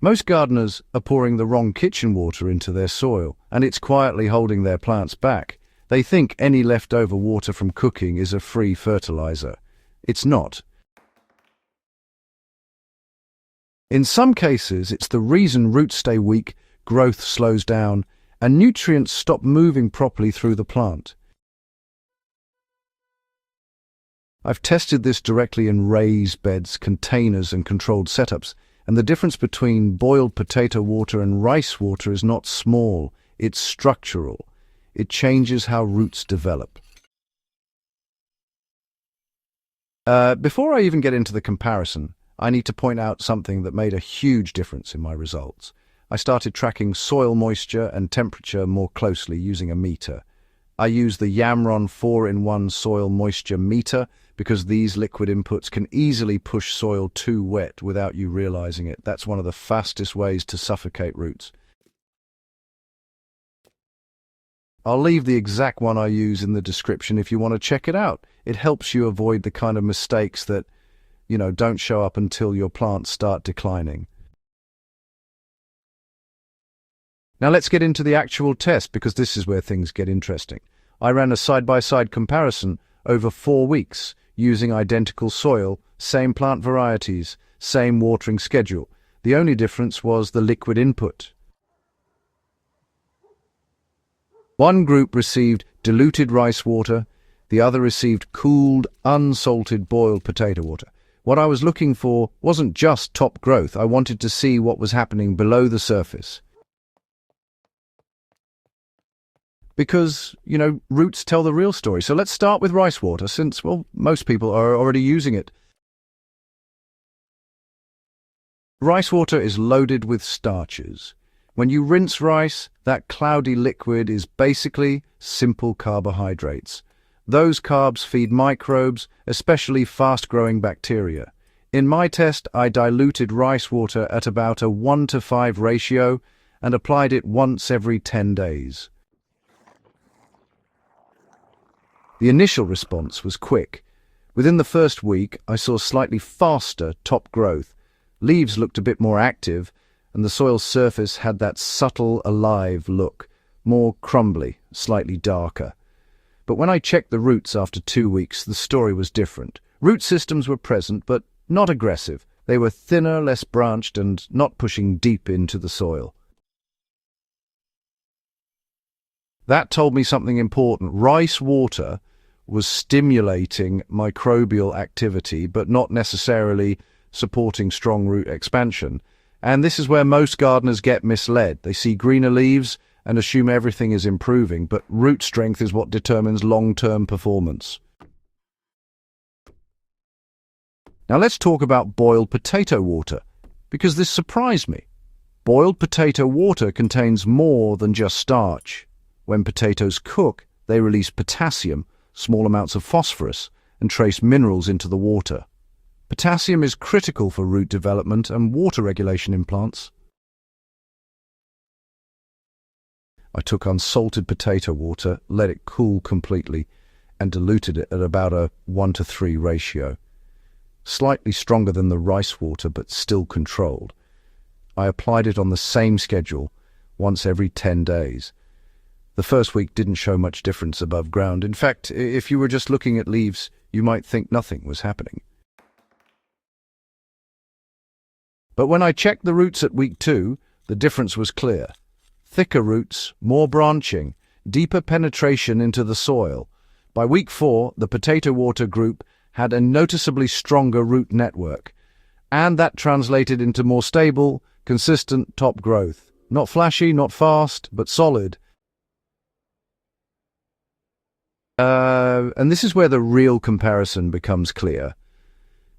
Most gardeners are pouring the wrong kitchen water into their soil, and it's quietly holding their plants back. They think any leftover water from cooking is a free fertilizer. It's not. In some cases, it's the reason roots stay weak, growth slows down, and nutrients stop moving properly through the plant. I've tested this directly in raised beds, containers, and controlled setups, and the difference between boiled potato water and rice water is not small, it's structural. It changes how roots develop. Before I even get into the comparison, I need to point out something that made a huge difference in my results. I started tracking soil moisture and temperature more closely using a meter. I use the Yamron 4-in-1 soil moisture meter because these liquid inputs can easily push soil too wet without you realizing it. That's one of the fastest ways to suffocate roots. I'll leave the exact one I use in the description if you want to check it out. It helps you avoid the kind of mistakes that, don't show up until your plants start declining. Now let's get into the actual test, because this is where things get interesting. I ran a side-by-side comparison over 4 weeks using identical soil, same plant varieties, same watering schedule. The only difference was the liquid input. One group received diluted rice water, the other received cooled, unsalted boiled potato water. What I was looking for wasn't just top growth. I wanted to see what was happening below the surface. Because, roots tell the real story. So let's start with rice water, since, most people are already using it. Rice water is loaded with starches. When you rinse rice, that cloudy liquid is basically simple carbohydrates. Those carbs feed microbes, especially fast-growing bacteria. In my test, I diluted rice water at about a 1:5 ratio and applied it once every 10 days. The initial response was quick. Within the first week, I saw slightly faster top growth. Leaves looked a bit more active, and the soil's surface had that subtle, alive look, more crumbly, slightly darker. But when I checked the roots after 2 weeks, the story was different. Root systems were present, but not aggressive. They were thinner, less branched, and not pushing deep into the soil. That told me something important. Rice water was stimulating microbial activity, but not necessarily supporting strong root expansion. And this is where most gardeners get misled. They see greener leaves and assume everything is improving, but root strength is what determines long-term performance. Now let's talk about boiled potato water, because this surprised me. Boiled potato water contains more than just starch. When potatoes cook, they release potassium, small amounts of phosphorus, and trace minerals into the water. Potassium is critical for root development and water regulation in plants. I took unsalted potato water, let it cool completely, and diluted it at about a 1:3 ratio. Slightly stronger than the rice water, but still controlled. I applied it on the same schedule, once every 10 days. The first week didn't show much difference above ground. In fact, if you were just looking at leaves, you might think nothing was happening. But when I checked the roots at week 2, the difference was clear. Thicker roots, more branching, deeper penetration into the soil. By week 4, the potato water group had a noticeably stronger root network, and that translated into more stable, consistent top growth. Not flashy, not fast, but solid. And this is where the real comparison becomes clear.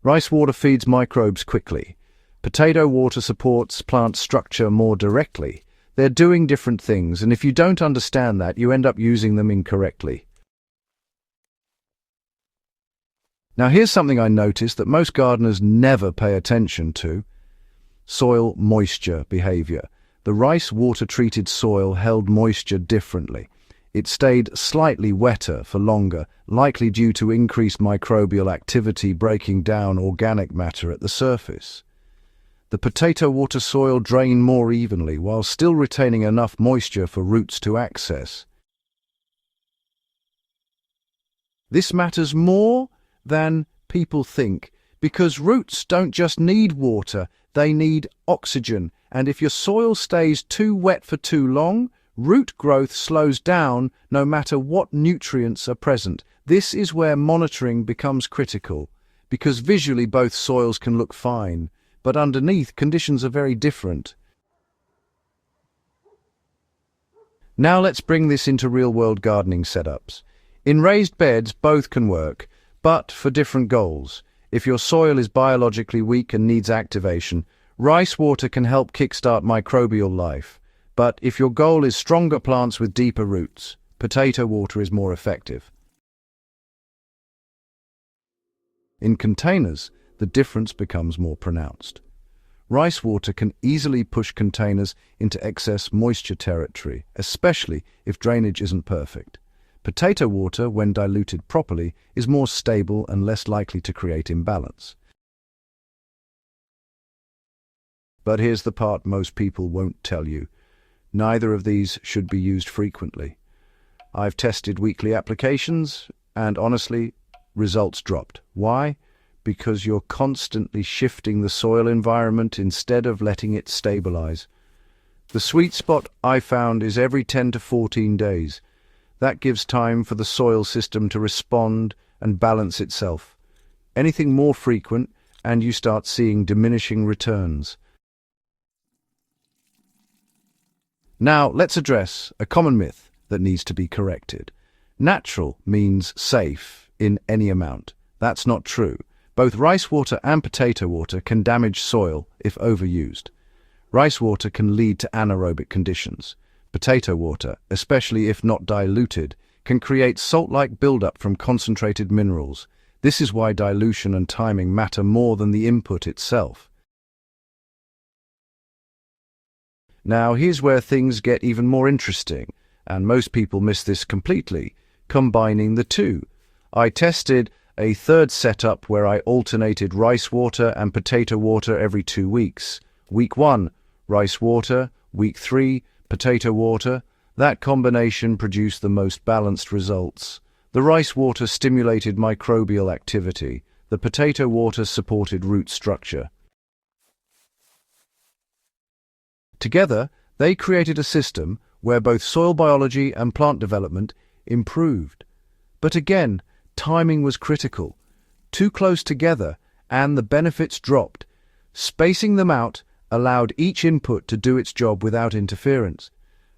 Rice water feeds microbes quickly. Potato water supports plant structure more directly. They're doing different things, and if you don't understand that, you end up using them incorrectly. Now here's something I noticed that most gardeners never pay attention to. Soil moisture behavior. The rice water-treated soil held moisture differently. It stayed slightly wetter for longer, likely due to increased microbial activity breaking down organic matter at the surface. The potato water soil drained more evenly while still retaining enough moisture for roots to access. This matters more than people think, because roots don't just need water, they need oxygen, and if your soil stays too wet for too long, root growth slows down no matter what nutrients are present. This is where monitoring becomes critical, because visually both soils can look fine, but underneath conditions are very different. Now let's bring this into real-world gardening setups. In raised beds, both can work, but for different goals. If your soil is biologically weak and needs activation, rice water can help kickstart microbial life. But if your goal is stronger plants with deeper roots, potato water is more effective. In containers, the difference becomes more pronounced. Rice water can easily push containers into excess moisture territory, especially if drainage isn't perfect. Potato water, when diluted properly, is more stable and less likely to create imbalance. But here's the part most people won't tell you. Neither of these should be used frequently. I've tested weekly applications, and honestly, results dropped. Why? Because you're constantly shifting the soil environment instead of letting it stabilize. The sweet spot I found is every 10 to 14 days. That gives time for the soil system to respond and balance itself. Anything more frequent, and you start seeing diminishing returns. Now, let's address a common myth that needs to be corrected. Natural means safe in any amount. That's not true. Both rice water and potato water can damage soil if overused. Rice water can lead to anaerobic conditions. Potato water, especially if not diluted, can create salt-like buildup from concentrated minerals. This is why dilution and timing matter more than the input itself. Now, here's where things get even more interesting, and most people miss this completely, combining the two. I tested a third setup where I alternated rice water and potato water every 2 weeks. Week 1, rice water. Week 3, potato water. That combination produced the most balanced results. The rice water stimulated microbial activity. The potato water supported root structure. Together, they created a system where both soil biology and plant development improved. But again, timing was critical. Too close together, and the benefits dropped. Spacing them out allowed each input to do its job without interference.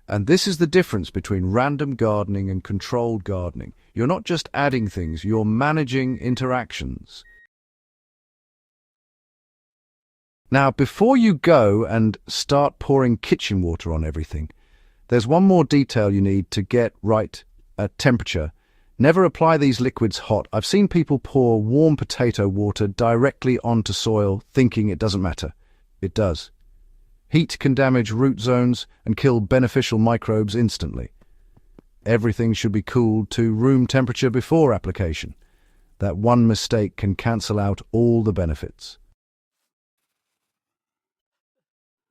And this is the difference between random gardening and controlled gardening. You're not just adding things, you're managing interactions. Now, before you go and start pouring kitchen water on everything, there's one more detail you need to get right at temperature. Never apply these liquids hot. I've seen people pour warm potato water directly onto soil thinking it doesn't matter. It does. Heat can damage root zones and kill beneficial microbes instantly. Everything should be cooled to room temperature before application. That one mistake can cancel out all the benefits.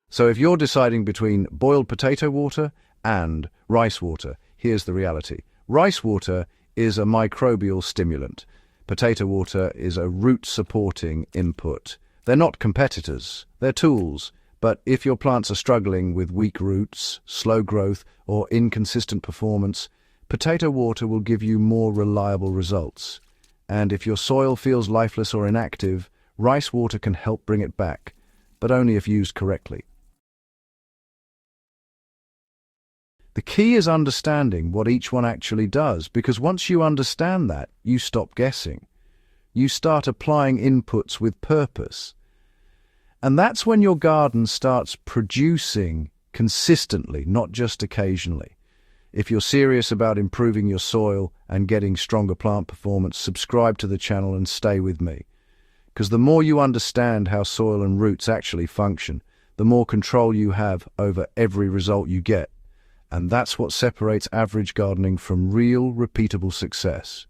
So if you're deciding between boiled potato water and rice water, here's the reality. Rice water is a microbial stimulant. Potato water is a root-supporting input. They're not competitors, they're tools. But if your plants are struggling with weak roots, slow growth, or inconsistent performance, potato water will give you more reliable results. And if your soil feels lifeless or inactive, rice water can help bring it back, but only if used correctly. The key is understanding what each one actually does, because once you understand that, you stop guessing. You start applying inputs with purpose. And that's when your garden starts producing consistently, not just occasionally. If you're serious about improving your soil and getting stronger plant performance, subscribe to the channel and stay with me. Because the more you understand how soil and roots actually function, the more control you have over every result you get. And that's what separates average gardening from real, repeatable success.